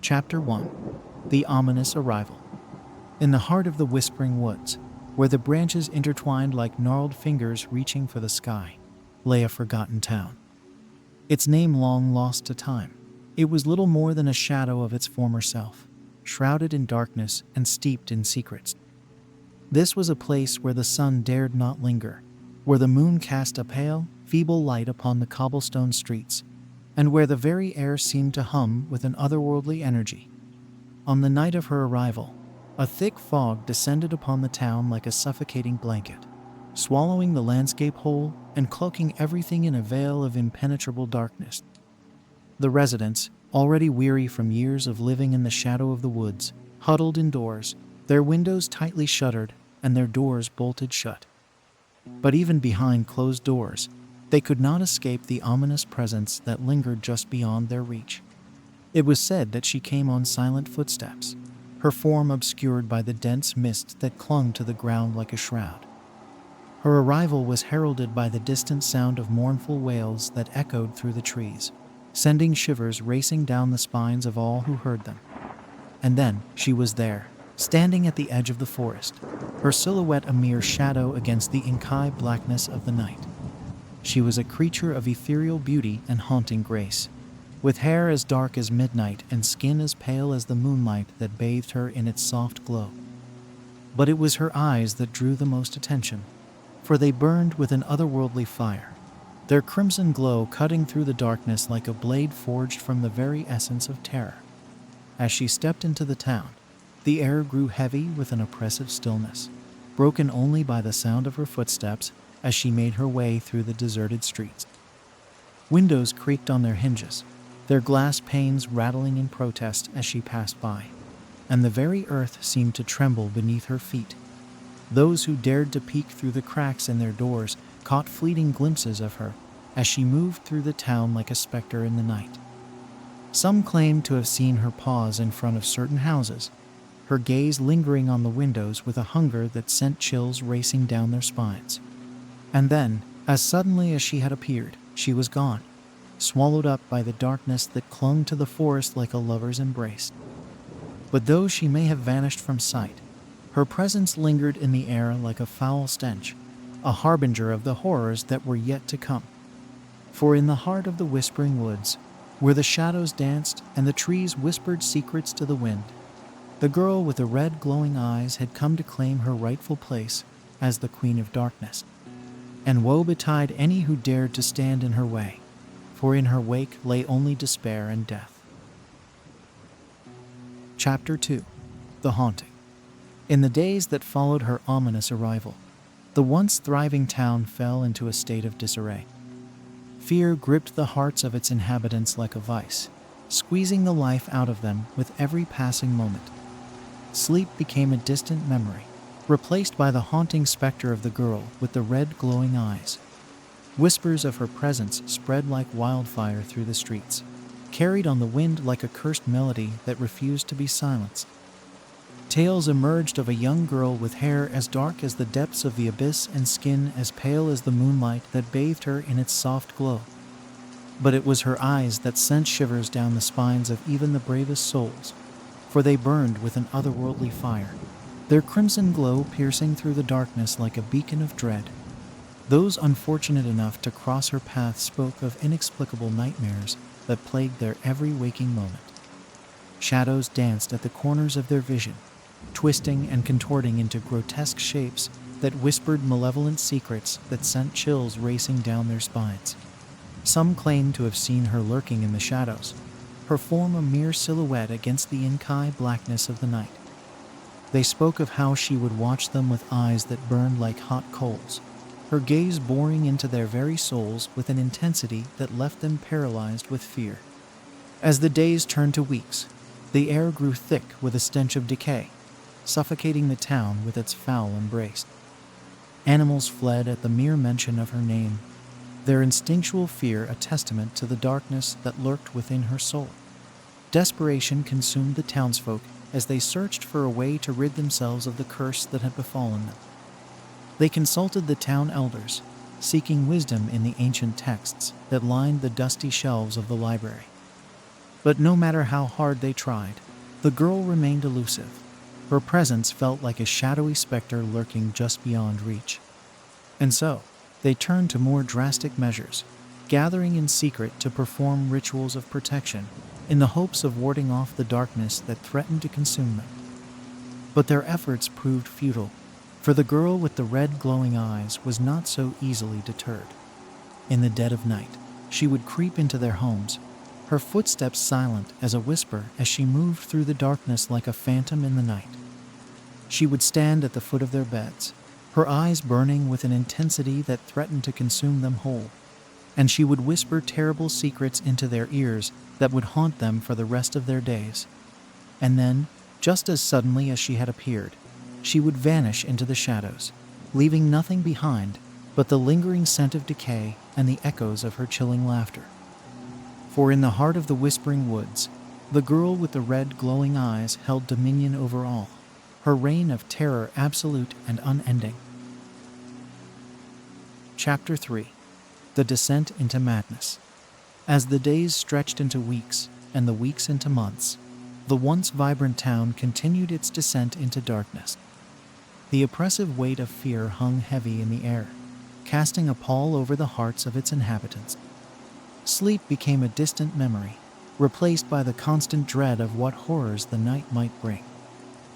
Chapter 1. The Ominous Arrival. In the heart of the whispering woods, where the branches intertwined like gnarled fingers reaching for the sky, lay a forgotten town. Its name long lost to time, it was little more than a shadow of its former self, shrouded in darkness and steeped in secrets. This was a place where the sun dared not linger, where the moon cast a pale, feeble light upon the cobblestone streets, and where the very air seemed to hum with an otherworldly energy. On the night of her arrival, a thick fog descended upon the town like a suffocating blanket, swallowing the landscape whole and cloaking everything in a veil of impenetrable darkness. The residents, already weary from years of living in the shadow of the woods, huddled indoors, their windows tightly shuttered and their doors bolted shut. But even behind closed doors, they could not escape the ominous presence that lingered just beyond their reach. It was said that she came on silent footsteps, her form obscured by the dense mist that clung to the ground like a shroud. Her arrival was heralded by the distant sound of mournful wails that echoed through the trees, sending shivers racing down the spines of all who heard them. And then she was there, standing at the edge of the forest, her silhouette a mere shadow against the inky blackness of the night. She was a creature of ethereal beauty and haunting grace, with hair as dark as midnight and skin as pale as the moonlight that bathed her in its soft glow. But it was her eyes that drew the most attention, for they burned with an otherworldly fire, their crimson glow cutting through the darkness like a blade forged from the very essence of terror. As she stepped into the town, the air grew heavy with an oppressive stillness, broken only by the sound of her footsteps as she made her way through the deserted streets. Windows creaked on their hinges, their glass panes rattling in protest as she passed by, and the very earth seemed to tremble beneath her feet. Those who dared to peek through the cracks in their doors caught fleeting glimpses of her as she moved through the town like a specter in the night. Some claimed to have seen her pause in front of certain houses, her gaze lingering on the windows with a hunger that sent chills racing down their spines. And then, as suddenly as she had appeared, she was gone, swallowed up by the darkness that clung to the forest like a lover's embrace. But though she may have vanished from sight, her presence lingered in the air like a foul stench, a harbinger of the horrors that were yet to come. For in the heart of the whispering woods, where the shadows danced and the trees whispered secrets to the wind, the girl with the red glowing eyes had come to claim her rightful place as the Queen of Darkness. And woe betide any who dared to stand in her way, for in her wake lay only despair and death. Chapter 2. The Haunting. In the days that followed her ominous arrival, the once thriving town fell into a state of disarray. Fear gripped the hearts of its inhabitants like a vice, squeezing the life out of them with every passing moment. Sleep became a distant memory, replaced by the haunting specter of the girl with the red glowing eyes. Whispers of her presence spread like wildfire through the streets, carried on the wind like a cursed melody that refused to be silenced. Tales emerged of a young girl with hair as dark as the depths of the abyss and skin as pale as the moonlight that bathed her in its soft glow. But it was her eyes that sent shivers down the spines of even the bravest souls, for they burned with an otherworldly fire, their crimson glow piercing through the darkness like a beacon of dread. Those unfortunate enough to cross her path spoke of inexplicable nightmares that plagued their every waking moment. Shadows danced at the corners of their vision, twisting and contorting into grotesque shapes that whispered malevolent secrets that sent chills racing down their spines. Some claimed to have seen her lurking in the shadows, her form a mere silhouette against the inky blackness of the night. They spoke of how she would watch them with eyes that burned like hot coals, her gaze boring into their very souls with an intensity that left them paralyzed with fear. As the days turned to weeks, the air grew thick with a stench of decay, suffocating the town with its foul embrace. Animals fled at the mere mention of her name, their instinctual fear a testament to the darkness that lurked within her soul. Desperation consumed the townsfolk as they searched for a way to rid themselves of the curse that had befallen them. They consulted the town elders, seeking wisdom in the ancient texts that lined the dusty shelves of the library. But no matter how hard they tried, the girl remained elusive. Her presence felt like a shadowy specter lurking just beyond reach. And so, they turned to more drastic measures, gathering in secret to perform rituals of protection in the hopes of warding off the darkness that threatened to consume them. But their efforts proved futile, for the girl with the red glowing eyes was not so easily deterred. In the dead of night, she would creep into their homes, her footsteps silent as a whisper as she moved through the darkness like a phantom in the night. She would stand at the foot of their beds, her eyes burning with an intensity that threatened to consume them whole, and she would whisper terrible secrets into their ears that would haunt them for the rest of their days. And then, just as suddenly as she had appeared, she would vanish into the shadows, leaving nothing behind but the lingering scent of decay and the echoes of her chilling laughter. For in the heart of the whispering woods, the girl with the red glowing eyes held dominion over all, her reign of terror absolute and unending. Chapter 3. The Descent into Madness. As the days stretched into weeks and the weeks into months, the once vibrant town continued its descent into darkness. The oppressive weight of fear hung heavy in the air, casting a pall over the hearts of its inhabitants. Sleep became a distant memory, replaced by the constant dread of what horrors the night might bring.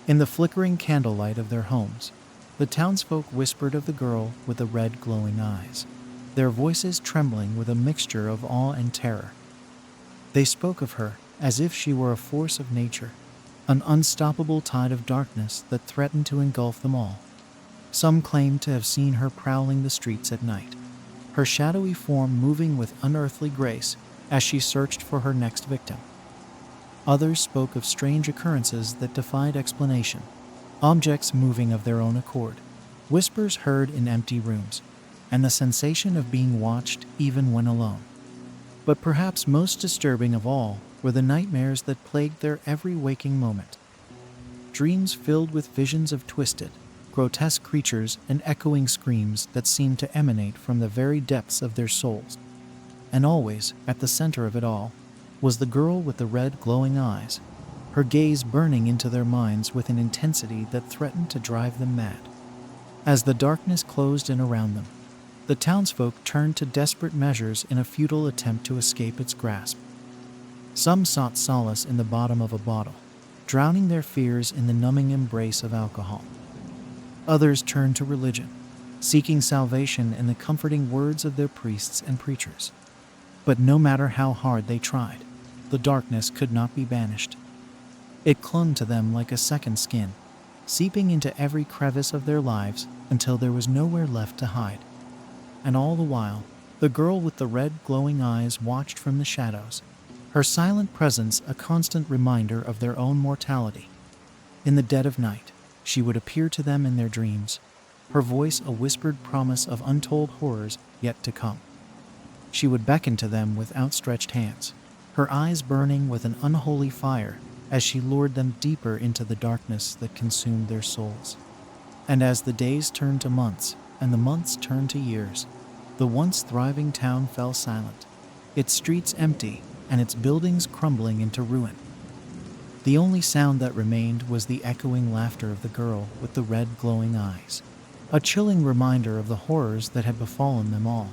In the flickering candlelight of their homes, the townsfolk whispered of the girl with the red glowing eyes, their voices trembling with a mixture of awe and terror. They spoke of her as if she were a force of nature, an unstoppable tide of darkness that threatened to engulf them all. Some claimed to have seen her prowling the streets at night, her shadowy form moving with unearthly grace as she searched for her next victim. Others spoke of strange occurrences that defied explanation, objects moving of their own accord, whispers heard in empty rooms, and the sensation of being watched even when alone. But perhaps most disturbing of all were the nightmares that plagued their every waking moment. Dreams filled with visions of twisted, grotesque creatures and echoing screams that seemed to emanate from the very depths of their souls. And always, at the center of it all, was the girl with the red glowing eyes, her gaze burning into their minds with an intensity that threatened to drive them mad. As the darkness closed in around them, the townsfolk turned to desperate measures in a futile attempt to escape its grasp. Some sought solace in the bottom of a bottle, drowning their fears in the numbing embrace of alcohol. Others turned to religion, seeking salvation in the comforting words of their priests and preachers. But no matter how hard they tried, the darkness could not be banished. It clung to them like a second skin, seeping into every crevice of their lives until there was nowhere left to hide. And all the while, the girl with the red glowing eyes watched from the shadows, her silent presence a constant reminder of their own mortality. In the dead of night, she would appear to them in their dreams, her voice a whispered promise of untold horrors yet to come. She would beckon to them with outstretched hands, her eyes burning with an unholy fire as she lured them deeper into the darkness that consumed their souls. And as the days turned to months and the months turned to years, the once thriving town fell silent, its streets empty and its buildings crumbling into ruin. The only sound that remained was the echoing laughter of the girl with the red glowing eyes, a chilling reminder of the horrors that had befallen them all.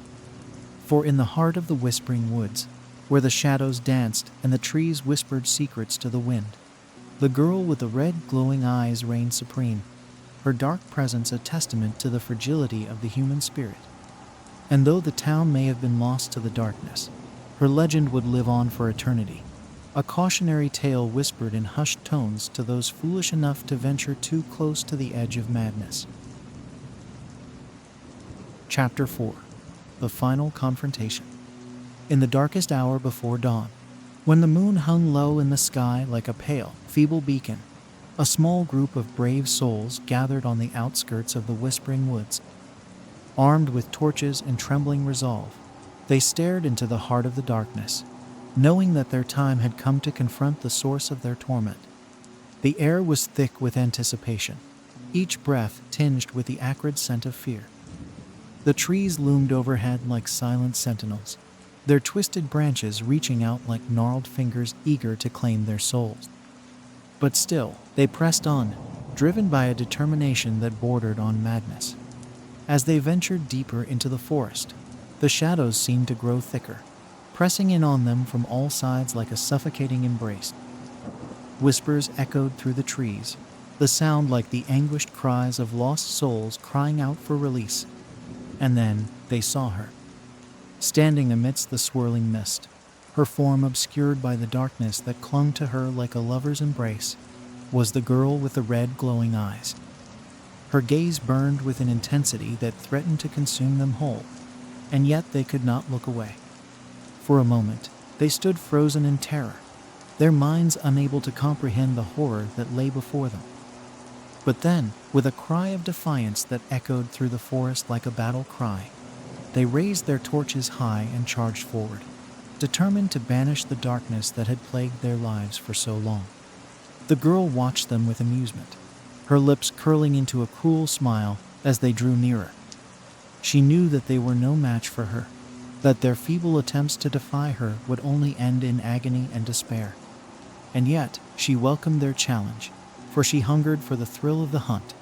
For in the heart of the whispering woods, where the shadows danced and the trees whispered secrets to the wind, the girl with the red glowing eyes reigned supreme, her dark presence a testament to the fragility of the human spirit. And though the town may have been lost to the darkness, her legend would live on for eternity, a cautionary tale whispered in hushed tones to those foolish enough to venture too close to the edge of madness. Chapter 4. The Final Confrontation. In the darkest hour before dawn, when the moon hung low in the sky like a pale, feeble beacon, a small group of brave souls gathered on the outskirts of the whispering woods. Armed with torches and trembling resolve, they stared into the heart of the darkness, knowing that their time had come to confront the source of their torment. The air was thick with anticipation, each breath tinged with the acrid scent of fear. The trees loomed overhead like silent sentinels, their twisted branches reaching out like gnarled fingers eager to claim their souls. But still, they pressed on, driven by a determination that bordered on madness. As they ventured deeper into the forest, the shadows seemed to grow thicker, pressing in on them from all sides like a suffocating embrace. Whispers echoed through the trees, the sound like the anguished cries of lost souls crying out for release. And then they saw her, standing amidst the swirling mist, her form obscured by the darkness that clung to her like a lover's embrace, was the girl with the red glowing eyes. Her gaze burned with an intensity that threatened to consume them whole, and yet they could not look away. For a moment, they stood frozen in terror, their minds unable to comprehend the horror that lay before them. But then, with a cry of defiance that echoed through the forest like a battle cry, they raised their torches high and charged forward, determined to banish the darkness that had plagued their lives for so long. The girl watched them with amusement, her lips curling into a cruel smile as they drew nearer. She knew that they were no match for her, that their feeble attempts to defy her would only end in agony and despair. And yet, she welcomed their challenge, for she hungered for the thrill of the hunt,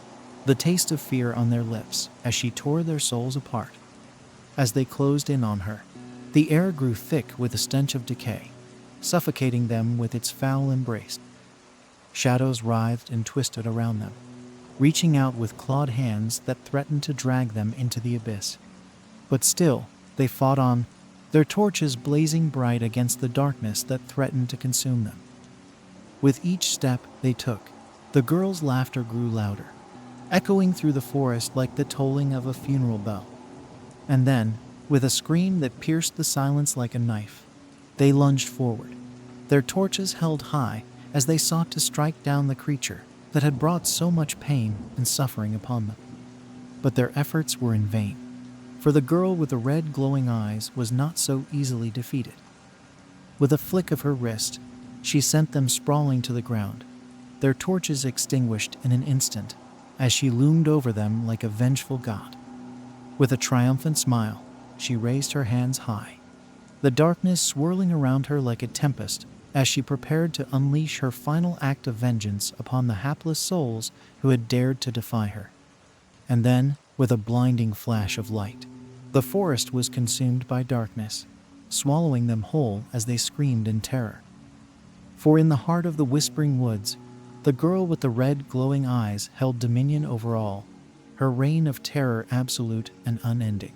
the taste of fear on their lips as she tore their souls apart. As they closed in on her, the air grew thick with the stench of decay, suffocating them with its foul embrace. Shadows writhed and twisted around them, reaching out with clawed hands that threatened to drag them into the abyss. But still, they fought on, their torches blazing bright against the darkness that threatened to consume them. With each step they took, the girl's laughter grew louder, echoing through the forest like the tolling of a funeral bell. And then, with a scream that pierced the silence like a knife, they lunged forward, their torches held high as they sought to strike down the creature that had brought so much pain and suffering upon them. But their efforts were in vain, for the girl with the red glowing eyes was not so easily defeated. With a flick of her wrist, she sent them sprawling to the ground, their torches extinguished in an instant as she loomed over them like a vengeful god. With a triumphant smile, she raised her hands high, the darkness swirling around her like a tempest as she prepared to unleash her final act of vengeance upon the hapless souls who had dared to defy her. And then, with a blinding flash of light, the forest was consumed by darkness, swallowing them whole as they screamed in terror. For in the heart of the whispering woods, the girl with the red glowing eyes held dominion over all, her reign of terror absolute and unending.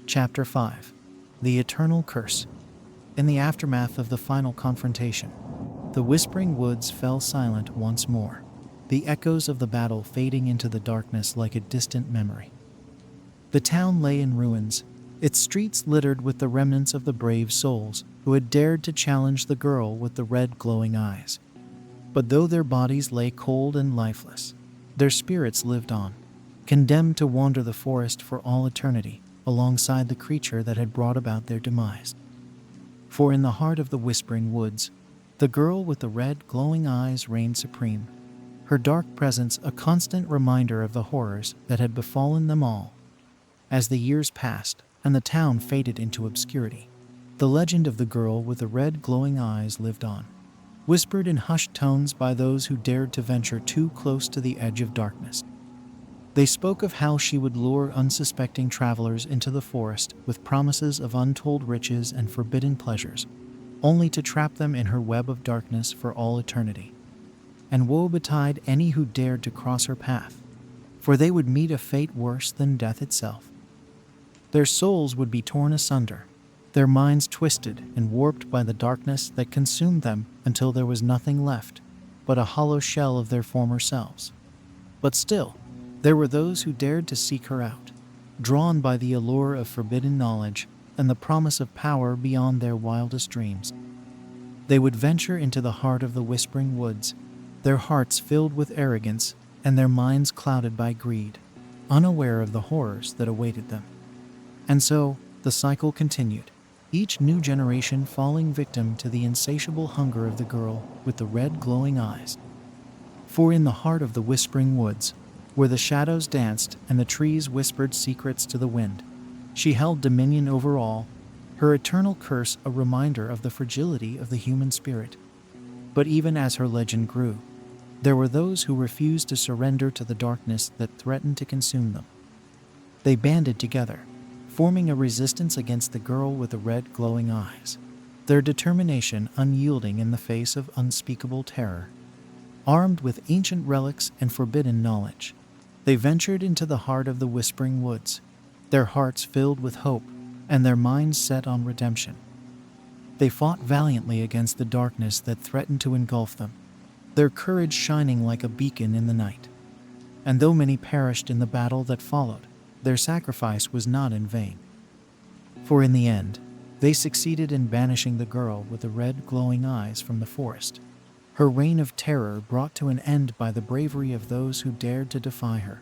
Chapter 5. The Eternal Curse. In the aftermath of the final confrontation, the whispering woods fell silent once more, the echoes of the battle fading into the darkness like a distant memory. The town lay in ruins, its streets littered with the remnants of the brave souls who had dared to challenge the girl with the red glowing eyes. But though their bodies lay cold and lifeless, their spirits lived on, condemned to wander the forest for all eternity alongside the creature that had brought about their demise. For in the heart of the whispering woods, the girl with the red glowing eyes reigned supreme, her dark presence a constant reminder of the horrors that had befallen them all. As the years passed and the town faded into obscurity, the legend of the girl with the red glowing eyes lived on, whispered in hushed tones by those who dared to venture too close to the edge of darkness. They spoke of how she would lure unsuspecting travelers into the forest with promises of untold riches and forbidden pleasures, only to trap them in her web of darkness for all eternity. And woe betide any who dared to cross her path, for they would meet a fate worse than death itself. Their souls would be torn asunder, their minds twisted and warped by the darkness that consumed them until there was nothing left but a hollow shell of their former selves. But still, there were those who dared to seek her out, drawn by the allure of forbidden knowledge and the promise of power beyond their wildest dreams. They would venture into the heart of the whispering woods, their hearts filled with arrogance and their minds clouded by greed, unaware of the horrors that awaited them. And so, the cycle continued, each new generation falling victim to the insatiable hunger of the girl with the red glowing eyes. For in the heart of the whispering woods, where the shadows danced and the trees whispered secrets to the wind, She held dominion over all, her eternal curse a reminder of the fragility of the human spirit. But even as her legend grew, there were those who refused to surrender to the darkness that threatened to consume them. They banded together, forming a resistance against the girl with the red glowing eyes, their determination unyielding in the face of unspeakable terror. Armed with ancient relics and forbidden knowledge, they ventured into the heart of the Whispering Woods, their hearts filled with hope and their minds set on redemption. They fought valiantly against the darkness that threatened to engulf them, their courage shining like a beacon in the night. And though many perished in the battle that followed, their sacrifice was not in vain. For in the end, they succeeded in banishing the girl with the red glowing eyes from the forest, her reign of terror brought to an end by the bravery of those who dared to defy her.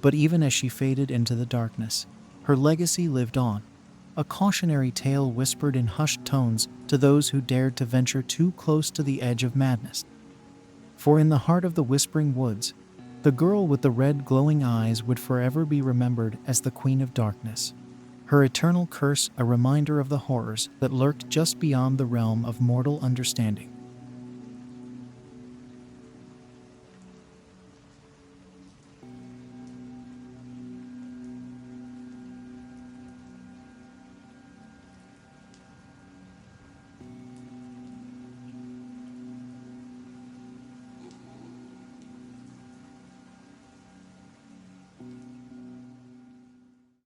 But even as she faded into the darkness, her legacy lived on, a cautionary tale whispered in hushed tones to those who dared to venture too close to the edge of madness. For in the heart of the Whispering Woods, the girl with the red glowing eyes would forever be remembered as the Queen of Darkness, her eternal curse a reminder of the horrors that lurked just beyond the realm of mortal understanding.